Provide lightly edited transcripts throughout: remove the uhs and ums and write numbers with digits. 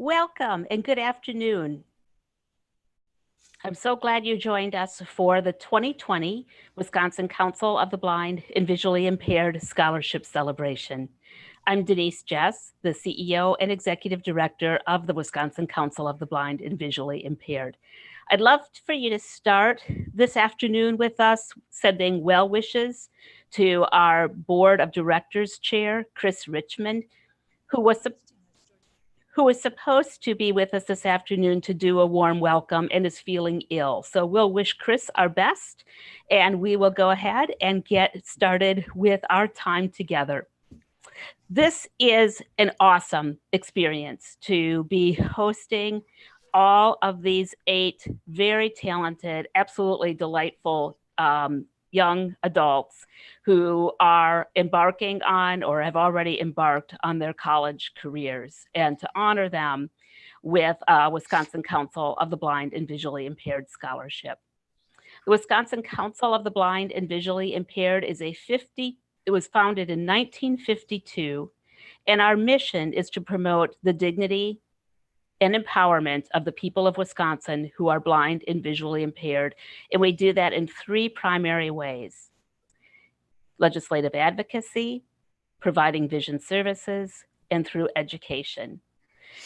Welcome and good afternoon. I'm so glad you joined us for the 2020 Wisconsin Council of the Blind and Visually Impaired Scholarship Celebration. I'm Denise Jess, the CEO and Executive Director of the Wisconsin Council of the Blind and Visually Impaired. I'd love for you to start this afternoon with us sending well wishes to our Board of Directors Chair, Chris Richmond, who was supposed to be with us this afternoon to do a warm welcome and is feeling ill. So we'll wish Chris our best, and we will go ahead and get started with our time together. This is an awesome experience to be hosting all of these 8 very talented, absolutely delightful young adults who are embarking on or have already embarked on their college careers, and to honor them with a Wisconsin Council of the Blind and Visually Impaired Scholarship. The Wisconsin Council of the Blind and Visually Impaired it was founded in 1952, and our mission is to promote the dignity and empowerment of the people of Wisconsin who are blind and visually impaired. And we do that in 3 primary ways: legislative advocacy, providing vision services, and through education.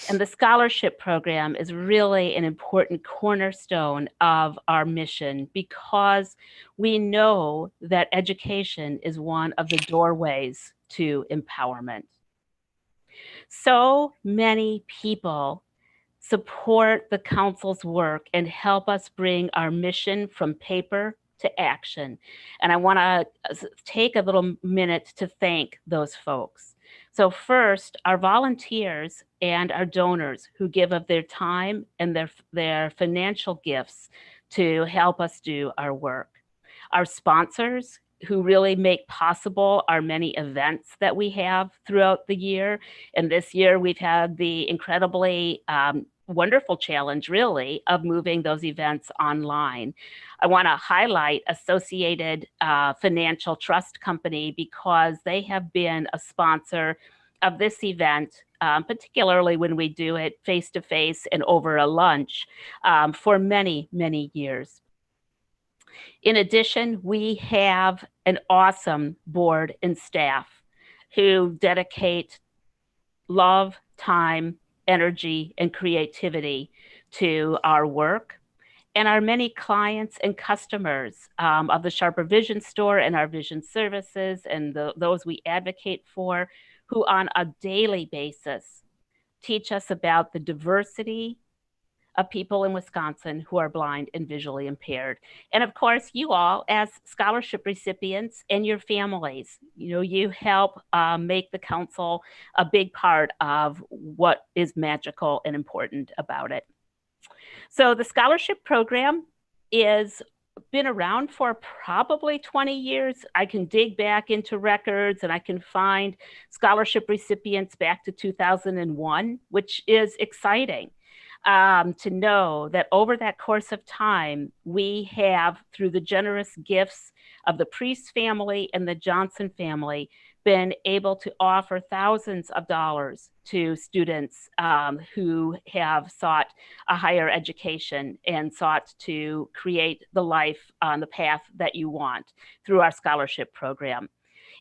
And the scholarship program is really an important cornerstone of our mission because we know that education is one of the doorways to empowerment. So many people support the council's work and help us bring our mission from paper to action. And I want to take a little minute to thank those folks. So first, our volunteers and our donors who give of their time and their financial gifts to help us do our work. Our sponsors who really make possible our many events that we have throughout the year. And this year we've had the incredibly wonderful challenge, really, of moving those events online. I want to highlight Associated Financial Trust Company because they have been a sponsor of this event, particularly when we do it face-to-face and over a lunch, for many, many years. In addition, we have an awesome board and staff who dedicate love, time, energy, and creativity to our work, and our many clients and customers of the Sharper Vision Store and our vision services and those we advocate for, who on a daily basis teach us about the diversity of people in Wisconsin who are blind and visually impaired. And of course, you all as scholarship recipients and your families, you help make the council a big part of what is magical and important about it. So the scholarship program is been around for probably 20 years. I can dig back into records and I can find scholarship recipients back to 2001, which is exciting. To know that over that course of time, we have, through the generous gifts of the Priest family and the Johnson family, been able to offer thousands of dollars to students who have sought a higher education and sought to create the life on the path that you want through our scholarship program.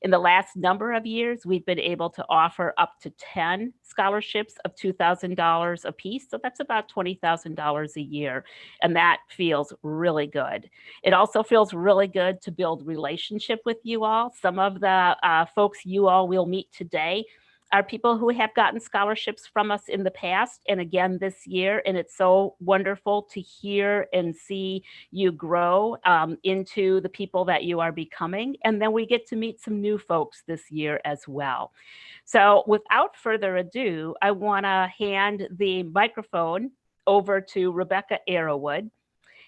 In the last number of years, we've been able to offer up to 10 scholarships of $2,000 a piece. So that's about $20,000 a year. And that feels really good. It also feels really good to build relationship with you all. Some of the folks you all will meet today are people who have gotten scholarships from us in the past and again this year. And it's so wonderful to hear and see you grow into the people that you are becoming. And then we get to meet some new folks this year as well. So without further ado, I want to hand the microphone over to Rebecca Arrowwood.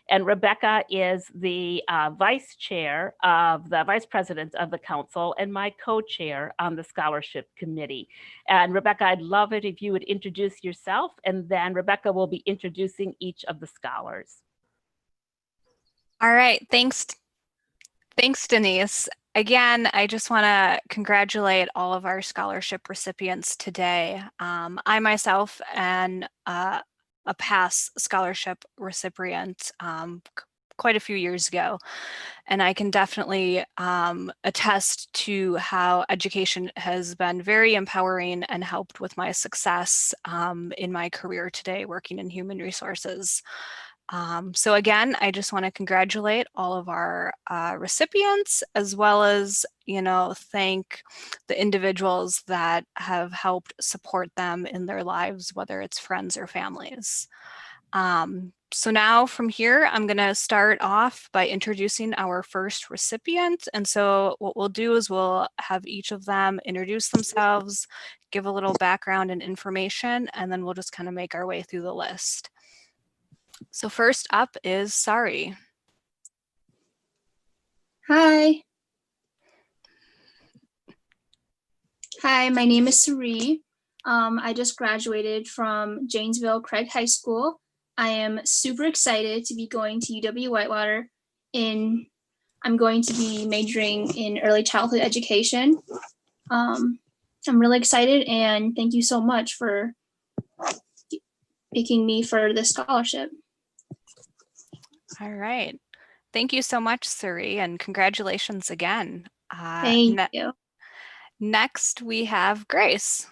And Rebecca is the vice president of the council and my co-chair on the scholarship committee. And Rebecca, I'd love it if you would introduce yourself, and then Rebecca will be introducing each of the scholars. All right, thanks Denise. Again, I just want to congratulate all of our scholarship recipients today. I myself am a past scholarship recipient quite a few years ago, and I can definitely attest to how education has been very empowering and helped with my success in my career today working in human resources. So again, I just want to congratulate all of our recipients, as well as, thank the individuals that have helped support them in their lives, whether it's friends or families. So now from here, I'm going to start off by introducing our first recipient. And so what we'll do is we'll have each of them introduce themselves, give a little background and information, and then we'll just kind of make our way through the list. So first up is Sari. Hi. Hi, my name is Sari. I just graduated from Janesville Craig High School. I am super excited to be going to UW-Whitewater. I'm going to be majoring in early childhood education. I'm really excited, and thank you so much for picking me for this scholarship. All right. Thank you so much, Suri, and congratulations again. Thank you. Next, we have Grace.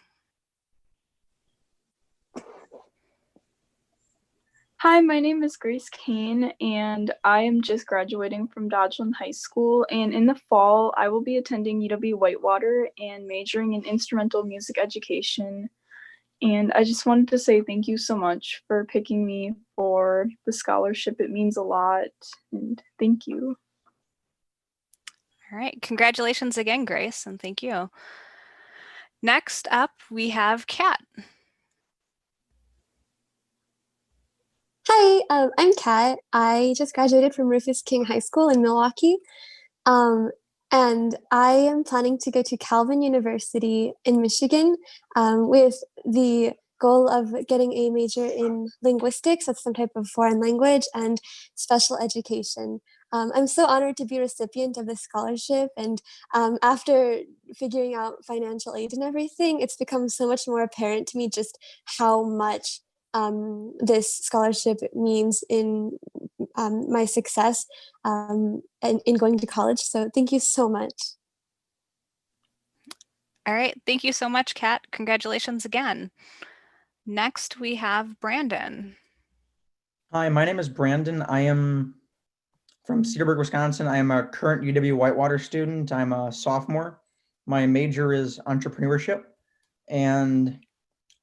Hi, my name is Grace Kane, and I am just graduating from Dodgeland High School. And in the fall, I will be attending UW-Whitewater and majoring in instrumental music education. And I just wanted to say thank you so much for picking me for the scholarship. It means a lot, and thank you. All right, congratulations again, Grace, and thank you. Next up, we have Kat. Hi, I'm Kat. I just graduated from Rufus King High School in Milwaukee. And I am planning to go to Calvin University in Michigan with the goal of getting a major in linguistics, that's some type of foreign language, and special education. I'm so honored to be a recipient of this scholarship, and after figuring out financial aid and everything, it's become so much more apparent to me just how much this scholarship means in my success and in going to college. So thank you so much. All right, thank you so much, Kat. Congratulations again. Next, we have Brandon. Hi, my name is Brandon. I am from Cedarburg, Wisconsin. I am a current UW-Whitewater student. I'm a sophomore. My major is entrepreneurship, and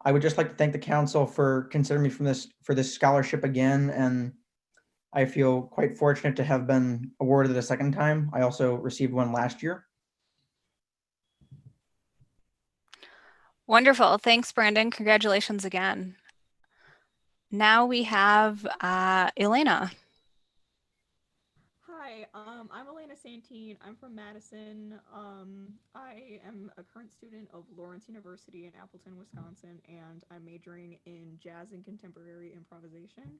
I would just like to thank the council for considering me for this scholarship again, and I feel quite fortunate to have been awarded it a second time. I also received one last year. Wonderful. Thanks, Brandon. Congratulations again. Now we have Elena. Hi, I'm Elena Santine. I'm from Madison. I am a current student of Lawrence University in Appleton, Wisconsin, and I'm majoring in jazz and contemporary improvisation.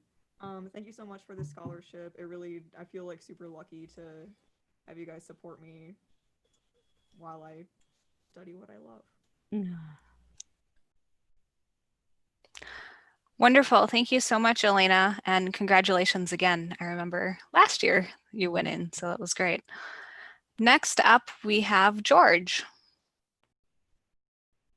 Thank you so much for this scholarship. I feel like super lucky to have you guys support me while I study what I love. Wonderful. Thank you so much, Elena, and congratulations again. I remember last year you went in, so that was great. Next up, we have George.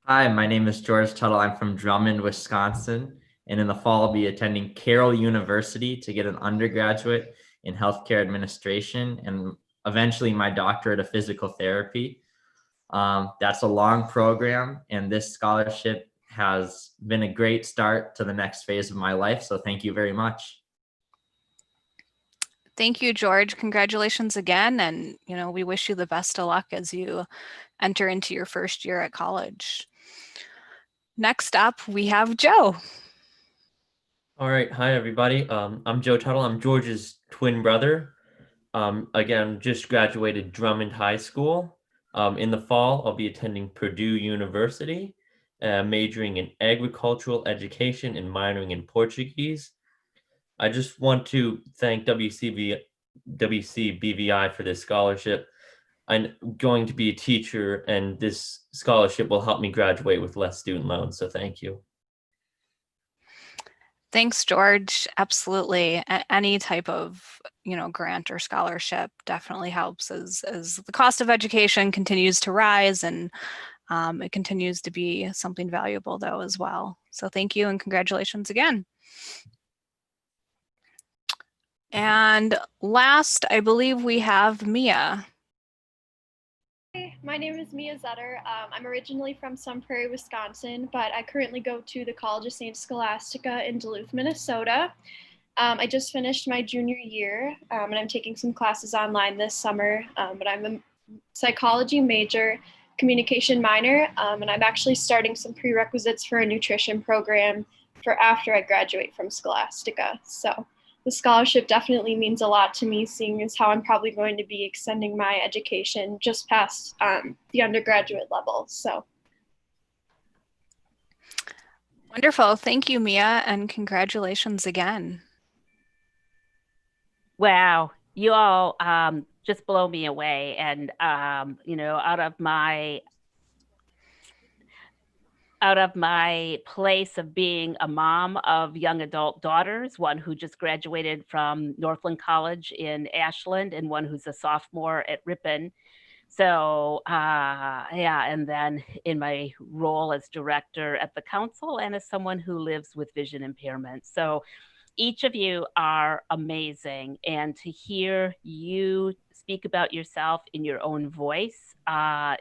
Hi, my name is George Tuttle. I'm from Drummond, Wisconsin, and in the fall I'll be attending Carroll University to get an undergraduate in healthcare administration and eventually my doctorate of physical therapy. That's a long program, and this scholarship has been a great start to the next phase of my life. So thank you very much. Thank you, George. Congratulations again. And, we wish you the best of luck as you enter into your first year at college. Next up, we have Joe. All right. Hi, everybody. I'm Joe Tuttle. I'm George's twin brother. Again, just graduated Drummond High School. In the fall, I'll be attending Purdue University, majoring in agricultural education and minoring in Portuguese. I just want to thank WCBVI for this scholarship. I'm going to be a teacher, and this scholarship will help me graduate with less student loans. So thank you. Thanks, George. Absolutely. Any type of, grant or scholarship definitely helps as the cost of education continues to rise, and it continues to be something valuable though as well. So thank you and congratulations again. And last, I believe we have Mia. Hi, my name is Mia Zetter. I'm originally from Sun Prairie, Wisconsin, but I currently go to the College of St. Scholastica in Duluth, Minnesota. I just finished my junior year, and I'm taking some classes online this summer, but I'm a psychology major, communication minor, and I'm actually starting some prerequisites for a nutrition program for after I graduate from Scholastica. So the scholarship definitely means a lot to me, seeing as how I'm probably going to be extending my education just past the undergraduate level. So. Wonderful. Thank you, Mia, and congratulations again. Wow, you all just blow me away. And, out of my place of being a mom of young adult daughters, one who just graduated from Northland College in Ashland and one who's a sophomore at Ripon. So, yeah, and then in my role as director at the council and as someone who lives with vision impairment. So each of you are amazing, and to hear you speak about yourself in your own voice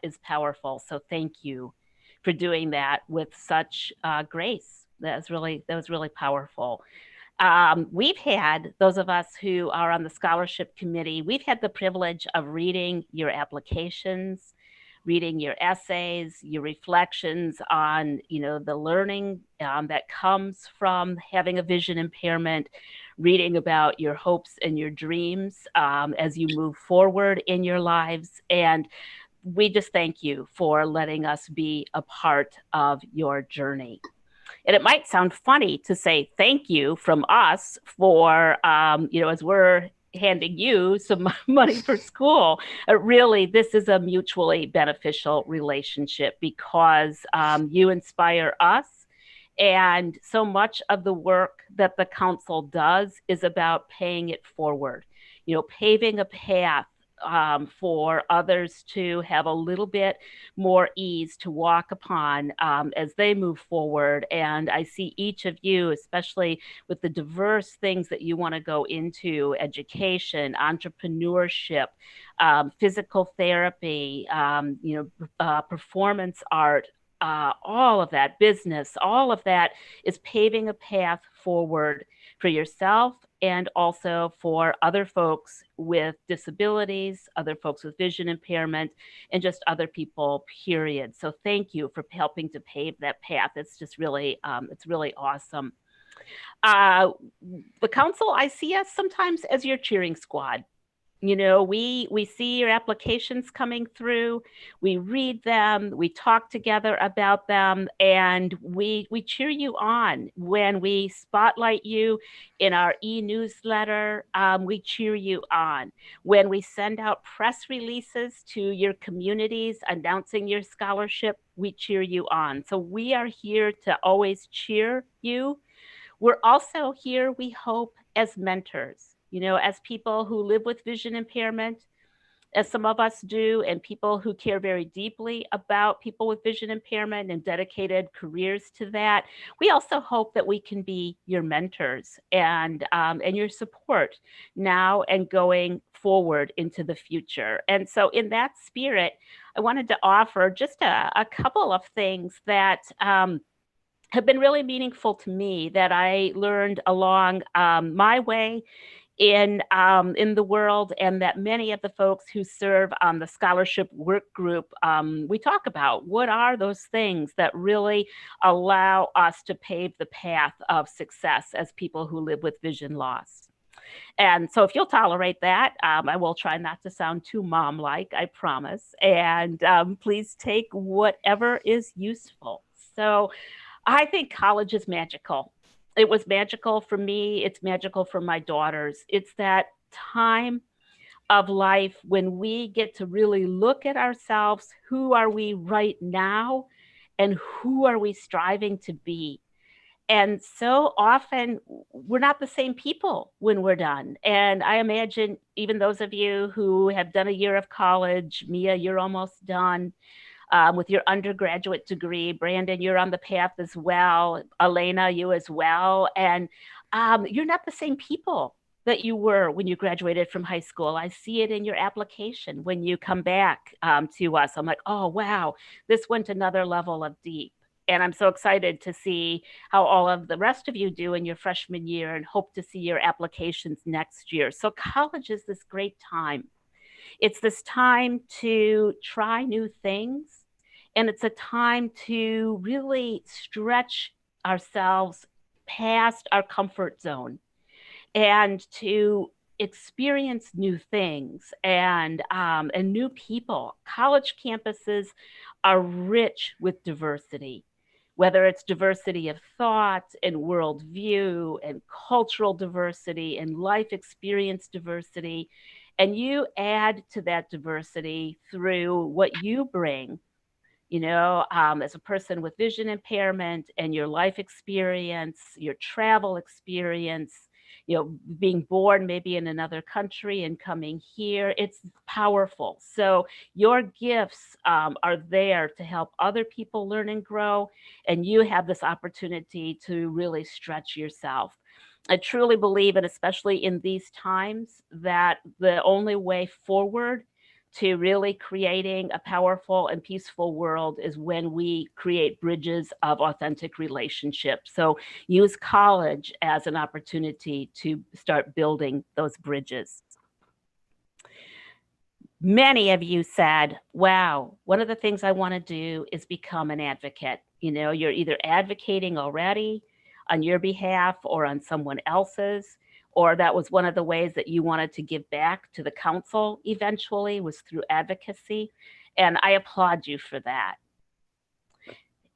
is powerful. So thank you for doing that with such grace. That was really powerful. We've had, those of us who are on the scholarship committee, we've had the privilege of reading your applications, reading your essays, your reflections on, the learning that comes from having a vision impairment, reading about your hopes and your dreams as you move forward in your lives. And we just thank you for letting us be a part of your journey. And it might sound funny to say thank you from us for, as we're handing you some money for school. Really, this is a mutually beneficial relationship because you inspire us. And so much of the work that the council does is about paying it forward, paving a path for others to have a little bit more ease to walk upon as they move forward. And I see each of you, especially with the diverse things that you want to go into: education, entrepreneurship, physical therapy, performance art, all of that, business, all of that is paving a path forward for yourself and also for other folks with disabilities, other folks with vision impairment, and just other people, period. So thank you for helping to pave that path. It's just really, it's really awesome. The council, I see us sometimes as your cheering squad. We see your applications coming through, we read them, we talk together about them, and we cheer you on. When we spotlight you in our e-newsletter, we cheer you on. When we send out press releases to your communities announcing your scholarship, we cheer you on. So we are here to always cheer you. We're also here, we hope, as mentors, as people who live with vision impairment, as some of us do, and people who care very deeply about people with vision impairment and dedicated careers to that. We also hope that we can be your mentors and your support now and going forward into the future. And so in that spirit, I wanted to offer just a couple of things that have been really meaningful to me that I learned along my way in the world, and that many of the folks who serve on the scholarship work group, we talk about. What are those things that really allow us to pave the path of success as people who live with vision loss? And so if you'll tolerate that, I will try not to sound too mom-like, I promise. And please take whatever is useful. So I think college is magical. It was magical for me. It's magical for my daughters. It's that time of life when we get to really look at ourselves. Who are we right now? And who are we striving to be? And so often we're not the same people when we're done. And I imagine even those of you who have done a year of college, Mia, you're almost done with your undergraduate degree. Brandon, you're on the path as well. Elena, you as well. And you're not the same people that you were when you graduated from high school. I see it in your application when you come back to us. I'm like, oh, wow, this went another level of deep. And I'm so excited to see how all of the rest of you do in your freshman year and hope to see your applications next year. So college is this great time. It's this time to try new things. And it's a time to really stretch ourselves past our comfort zone and to experience new things and new people. College campuses are rich with diversity, whether it's diversity of thought and worldview and cultural diversity and life experience diversity. And you add to that diversity through what you bring, as a person with vision impairment and your life experience, your travel experience, being born maybe in another country and coming here. It's powerful. So your gifts are there to help other people learn and grow. And you have this opportunity to really stretch yourself. I truly believe, and especially in these times, that the only way forward to really creating a powerful and peaceful world is when we create bridges of authentic relationships. So use college as an opportunity to start building those bridges. Many of you said, wow, one of the things I want to do is become an advocate. You're either advocating already on your behalf or on someone else's, or that was one of the ways that you wanted to give back to the council eventually, was through advocacy. And I applaud you for that.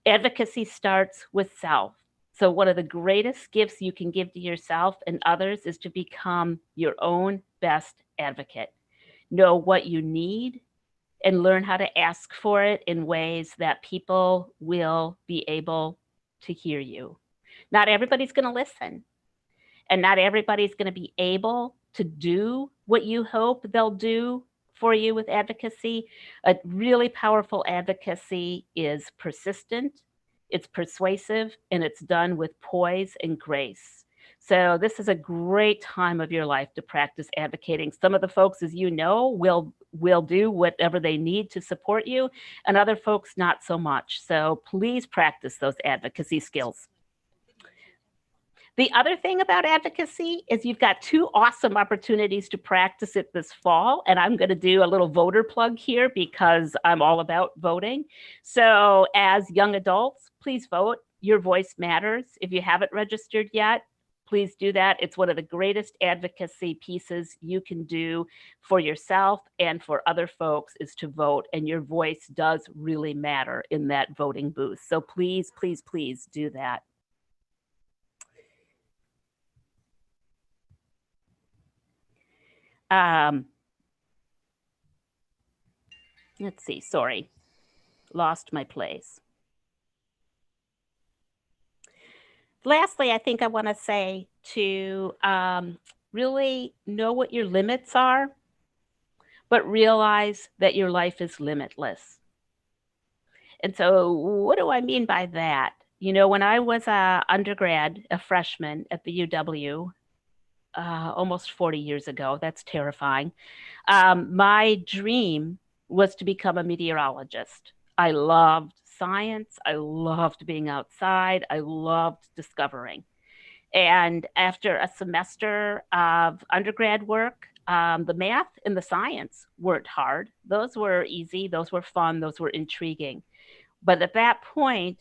Advocacy starts with self. So one of the greatest gifts you can give to yourself and others is to become your own best advocate. Know what you need and learn how to ask for it in ways that people will be able to hear you. Not everybody's going to listen, and not everybody's going to be able to do what you hope they'll do for you with advocacy. A really powerful advocacy is persistent, it's persuasive, and it's done with poise and grace. So this is a great time of your life to practice advocating. Some of the folks, as you know, will do whatever they need to support you, and other folks not so much. So please practice those advocacy skills. The other thing about advocacy is you've got two awesome opportunities to practice it this fall. And I'm going to do a little voter plug here because I'm all about voting. So as young adults, please vote. Your voice matters. If you haven't registered yet, please do that. It's one of the greatest advocacy pieces you can do for yourself and for other folks is to vote. And your voice does really matter in that voting booth. So please, please, please do that. Let's see, sorry, lost my place. Lastly, I think I want to say to really know what your limits are, but realize that your life is limitless. And so what do I mean by that? When I was an undergrad, a freshman at the UW, almost 40 years ago, that's terrifying, my dream was to become a meteorologist. I loved science. I loved being outside. I loved discovering. And after a semester of undergrad work, the math and the science weren't hard. Those were easy. Those were fun. Those were intriguing. But at that point,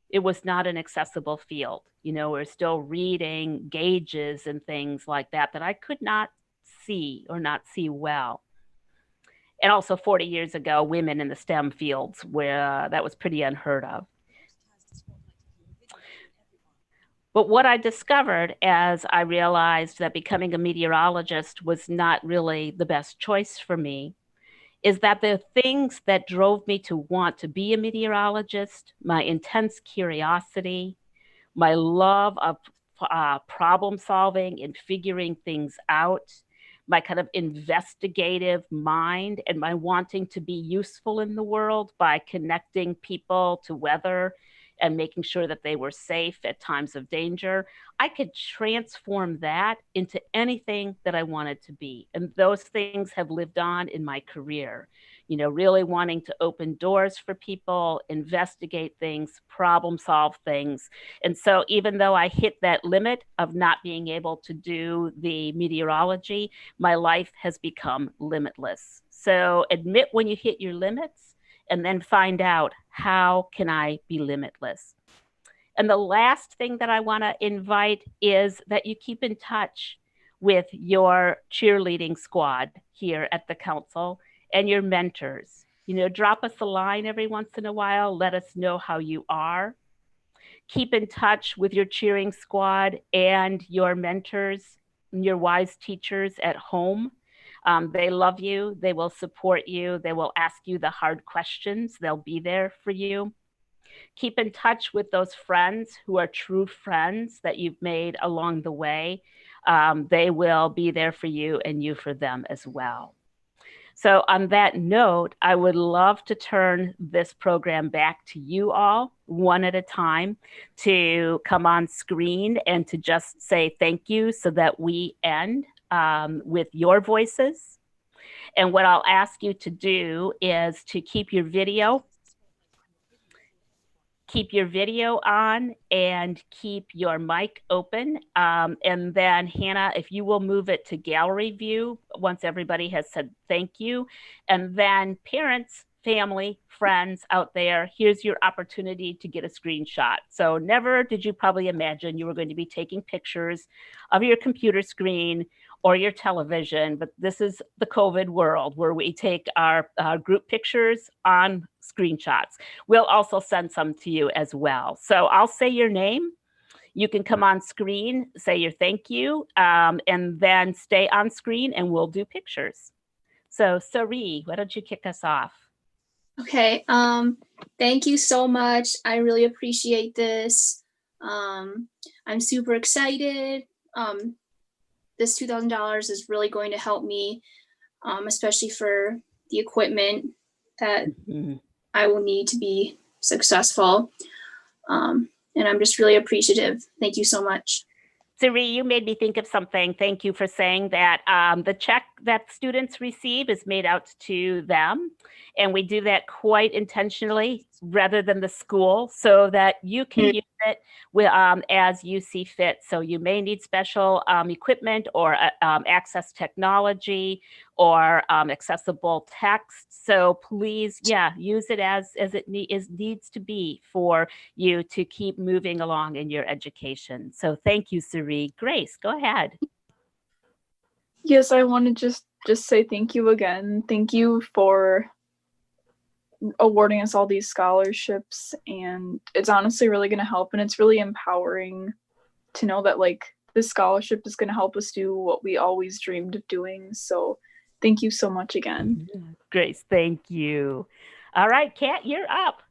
it was not an accessible field. We're still reading gauges and things like that I could not see or not see well. And also 40 years ago, women in the STEM fields, where that was pretty unheard of. But what I discovered as I realized that becoming a meteorologist was not really the best choice for me is that the things that drove me to want to be a meteorologist, my intense curiosity, my love of problem solving and figuring things out, my kind of investigative mind, and my wanting to be useful in the world by connecting people to weather and making sure that they were safe at times of danger. I could transform that into anything that I wanted to be. And those things have lived on in my career. You know, really wanting to open doors for people, investigate things, problem solve things. And so, even though I hit that limit of not being able to do the meteorology, my life has become limitless. So, admit when you hit your limits and then find out, how can I be limitless? And the last thing that I want to invite is that you keep in touch with your cheerleading squad here at the council and your mentors. You know, drop us a line every once in a while, let us know how you are. Keep in touch with your cheering squad and your mentors, your wise teachers at home. They love you, they will support you, they will ask you the hard questions, they'll be there for you. Keep in touch with those friends who are true friends that you've made along the way. They will be there for you and you for them as well. So, on that note, I would love to turn this program back to you all, one at a time, to come on screen and to just say thank you so that we end with your voices. And what I'll ask you to do is to keep your video on and keep your mic open. And then Hannah, if you will move it to gallery view once everybody has said thank you. And then parents, family, friends out there, here's your opportunity to get a screenshot. So never did you probably imagine you were going to be taking pictures of your computer screen or your television, but this is the COVID world where we take our group pictures on screenshots. We'll also send some to you as well. So I'll say your name. You can come on screen, say your thank you, and then stay on screen and we'll do pictures. So Sari, why don't you kick us off? Okay, thank you so much. I really appreciate this. I'm super excited. This $2,000 is really going to help me, especially for the equipment that I will need to be successful. And I'm just really appreciative. Thank you so much. Sari, you made me think of something. Thank you for saying that. The check that students receive is made out to them. And we do that quite intentionally rather than the school so that you can use it as you see fit. So you may need special equipment or access technology or accessible text. So please, use it as it needs to be for you to keep moving along in your education. So thank you, Sari. Grace, go ahead. Yes, I want to just say thank you again. Thank you for awarding us all these scholarships, and it's honestly really going to help, and it's really empowering to know that like this scholarship is going to help us do what we always dreamed of doing. So thank you so much again. Grace, thank you. All right, Kat, you're up.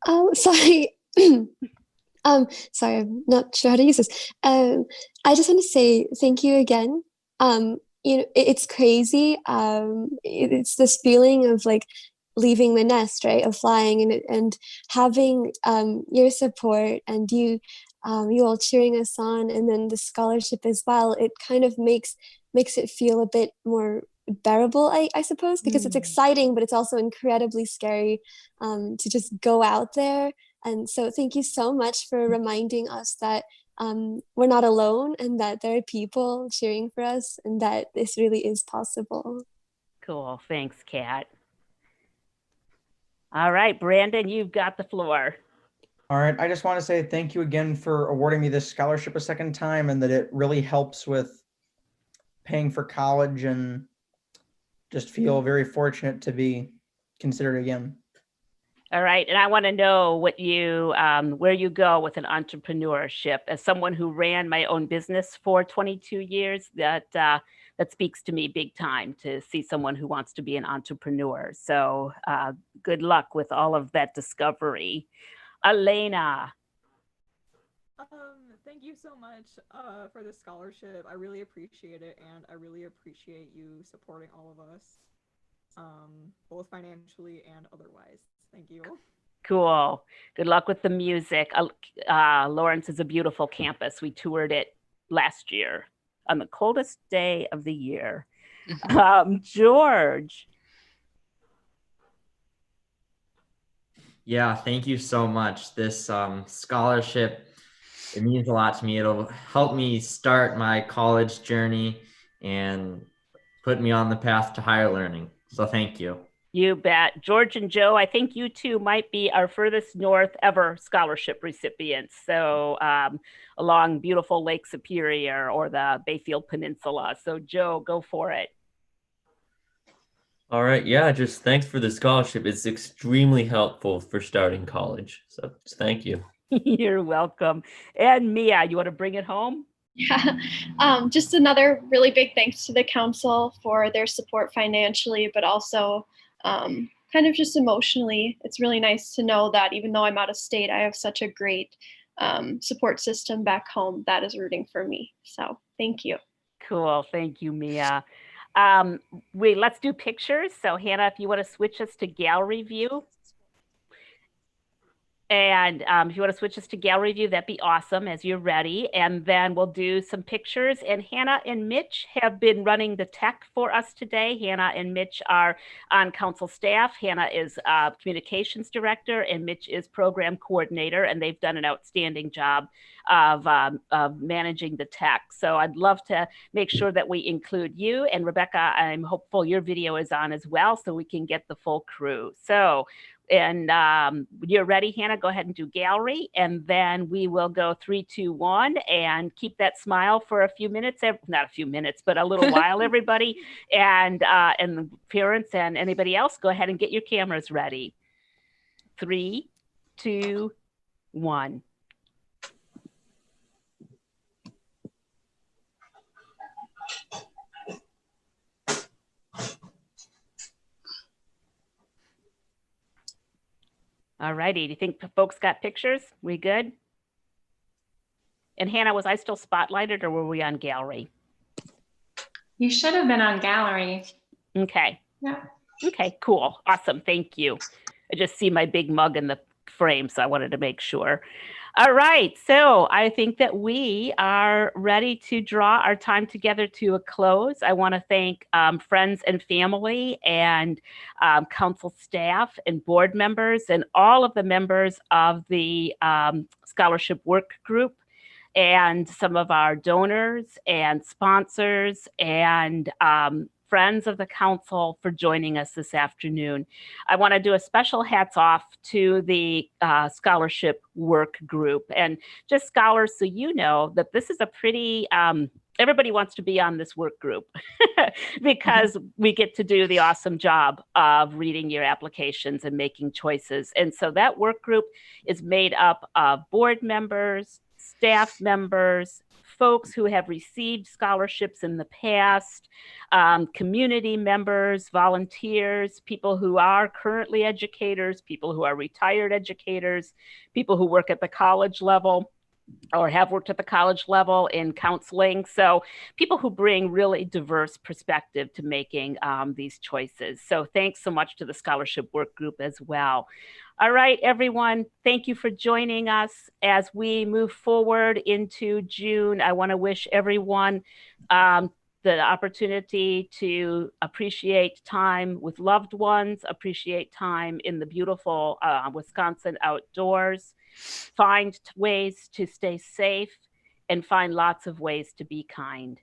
Oh, sorry. Sorry, I'm not sure how to use this. I just want to say thank you again. It's crazy. It's this feeling of like leaving the nest, right? Of flying and having your support and you all cheering us on, and then the scholarship as well. It kind of makes it feel a bit more bearable, I suppose, because it's exciting, but it's also incredibly scary to just go out there. And so thank you so much for reminding us that we're not alone and that there are people cheering for us and that this really is possible. Cool. Thanks, Kat. All right, Brandon, you've got the floor. All right. I just want to say thank you again for awarding me this scholarship a second time, and that it really helps with paying for college and just feel very fortunate to be considered again. All right, and I want to know what you, where you go with an entrepreneurship. As someone who ran my own business for 22 years, that speaks to me big time to see someone who wants to be an entrepreneur. So good luck with all of that discovery. Elena. Thank you so much for the scholarship. I really appreciate it, and I really appreciate you supporting all of us, both financially and otherwise. Thank you. Cool. Good luck with the music. Lawrence is a beautiful campus. We toured it last year on the coldest day of the year. George. Yeah, thank you so much. This scholarship, it means a lot to me. It'll help me start my college journey and put me on the path to higher learning. So thank you. You bet. George and Joe, I think you two might be our furthest north ever scholarship recipients. So along beautiful Lake Superior or the Bayfield Peninsula. So Joe, go for it. All right. Yeah, just thanks for the scholarship. It's extremely helpful for starting college. So thank you. You're welcome. And Mia, you want to bring it home? Yeah, just another really big thanks to the council for their support financially, but also kind of just emotionally. It's really nice to know that even though I'm out of state, I have such a great support system back home that is rooting for me. So thank you. Cool. Thank you, Mia. Let's do pictures. So Hannah, if you want to switch us to gallery view. And if you want to switch us to gallery view, that'd be awesome as you're ready. And then we'll do some pictures. And Hannah and Mitch have been running the tech for us today. Hannah and Mitch are on council staff. Hannah is communications director and Mitch is program coordinator. And they've done an outstanding job of managing the tech. So I'd love to make sure that we include you. And Rebecca, I'm hopeful your video is on as well so we can get the full crew. So and when you're ready, Hannah, go ahead and do gallery. And then we will go 3, 2, 1 and keep that smile for a few minutes, not a few minutes, but a little while, everybody. And the parents and anybody else, go ahead and get your cameras ready. 3, 2, 1. All righty. Do you think folks got pictures? We good? And Hannah, was I still spotlighted or were we on gallery? You should have been on gallery. Okay. Yeah. Okay, cool. Awesome. Thank you. I just see my big mug in the frame, so I wanted to make sure. All right. So I think that we are ready to draw our time together to a close. I want to thank friends and family and council staff and board members and all of the members of the scholarship work group and some of our donors and sponsors and friends of the council for joining us this afternoon. I want to do a special hats off to the scholarship work group and just scholars, so you know that this is a pretty, everybody wants to be on this work group because we get to do the awesome job of reading your applications and making choices. And so that work group is made up of board members, staff members, folks who have received scholarships in the past, community members, volunteers, people who are currently educators, people who are retired educators, people who work at the college level or have worked at the college level in counseling. So people who bring really diverse perspective to making these choices. So thanks so much to the scholarship work group as well. All right, everyone, thank you for joining us as we move forward into June. I want to wish everyone the opportunity to appreciate time with loved ones, appreciate time in the beautiful Wisconsin outdoors, find ways to stay safe, and find lots of ways to be kind.